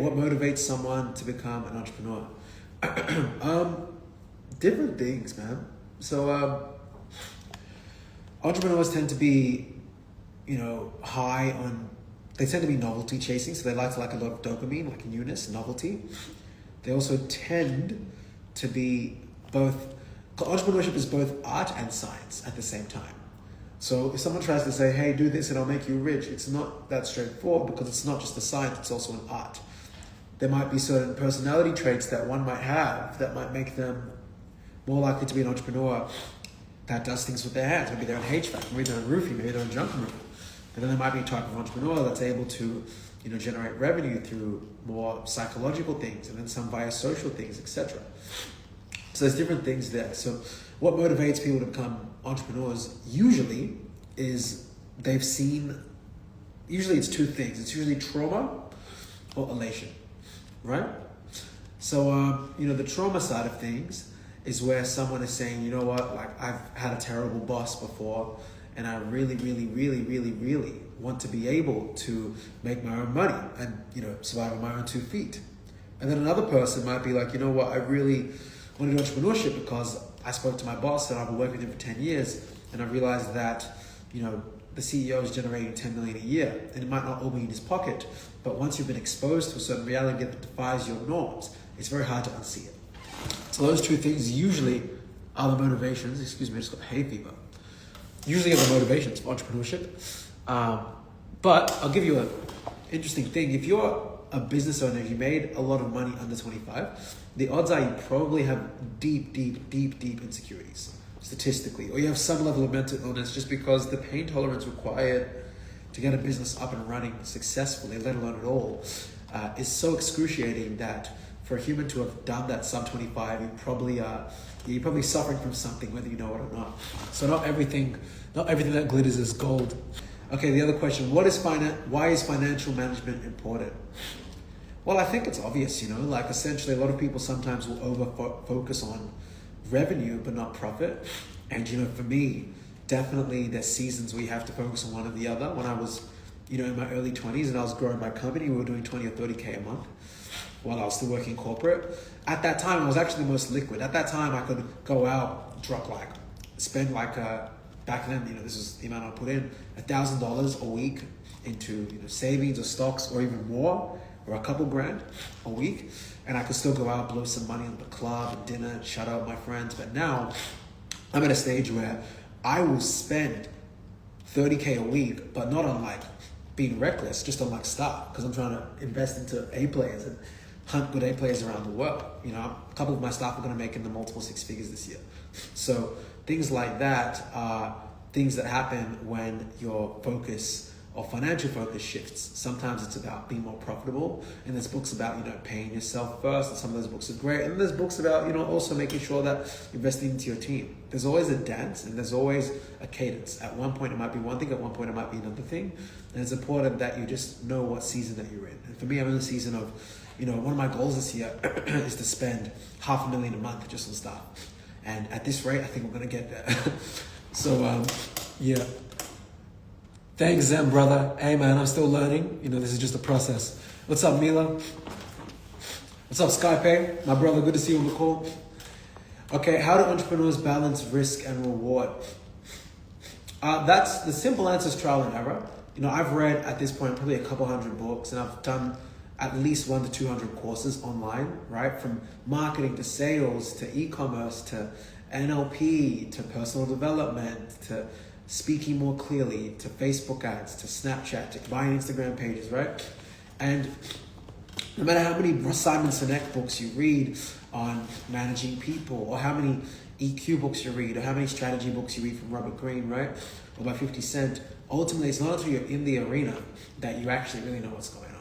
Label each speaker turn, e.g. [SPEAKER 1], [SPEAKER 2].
[SPEAKER 1] what motivates someone to become an entrepreneur? Different things, man. So entrepreneurs tend to be, high on, they tend to be novelty chasing. So they like a lot of dopamine, like newness, novelty. They also tend to be entrepreneurship is both art and science at the same time. So if someone tries to say, hey, do this and I'll make you rich, it's not that straightforward because it's not just a science, it's also an art. There might be certain personality traits that one might have that might make them more likely to be an entrepreneur that does things with their hands. Maybe they're an HVAC, maybe they're a roofie, maybe they're a junk removal. And then there might be a type of entrepreneur that's able to, generate revenue through more psychological things, and then some via social things, etc. So there's different things there. So what motivates people to become entrepreneurs usually is usually it's two things. It's usually trauma or elation, right? So, the trauma side of things is where someone is saying, you know what, like I've had a terrible boss before and I really, really, really, really, really want to be able to make my own money and, survive on my own 2 feet. And then another person might be like, you know what, I really want to do entrepreneurship because I spoke to my boss and I've been working with him for 10 years and I realized that, the CEO is generating 10 million a year and it might not all be in his pocket, but once you've been exposed to a certain reality that defies your norms, it's very hard to unsee it. So those two things usually are the motivations. Excuse me, I just got hay fever. Usually are the motivations for entrepreneurship. But I'll give you an interesting thing. If you're a business owner, you made a lot of money under 25, the odds are you probably have deep insecurities, statistically. Or you have some level of mental illness just because the pain tolerance required to get a business up and running successfully, let alone at all, is so excruciating that for a human to have done that sub 25, you're probably suffering from something, whether you know it or not. So not everything that glitters is gold. Okay, the other question, why is financial management important? Well, I think it's obvious, like essentially a lot of people sometimes will over-focus on revenue but not profit. And, for me, definitely there's seasons where you have to focus on one or the other. When I was, in my early 20s and I was growing my company, we were doing 20 or 30K a month while I was still working corporate. At that time, I was actually the most liquid. At that time, I could go out, spend back then, this is the amount I put in, $1,000 a week into savings or stocks or even more, or a couple grand a week. And I could still go out, blow some money on the club and dinner and shout out my friends. But now I'm at a stage where I will spend 30K a week, but not on being reckless, just on stuff, because I'm trying to invest into A players and hunt good A players around the world. A couple of my staff are going to make in the multiple 6 figures this year. So things like that are things that happen when your focus or financial focus shifts. Sometimes it's about being more profitable, and there's books about paying yourself first, and some of those books are great. And there's books about also making sure that you're investing into your team. There's always a dance and there's always a cadence. At one point it might be one thing, at one point it might be another thing, and it's important that you just know what season that you're in. And for me, I'm in the season of one of my goals this year is to spend $500,000 a month just on stuff. And at this rate, I think we're going to get there. So, yeah. Thanks, Zen, brother. Hey, man, I'm still learning. This is just a process. What's up, Mila? What's up, Skype? My brother, good to see you on the call. Okay, how do entrepreneurs balance risk and reward? That's the simple answer is trial and error. I've read at this point probably a couple hundred books, and I've done at least 100 to 200 courses online, right? From marketing to sales to e-commerce to NLP to personal development to speaking more clearly to Facebook ads to Snapchat to buying Instagram pages, right? And no matter how many Simon Sinek books you read on managing people, or how many EQ books you read, or how many strategy books you read from Robert Greene, right? Or by 50 Cent, ultimately it's not until you're in the arena that you actually really know what's going on.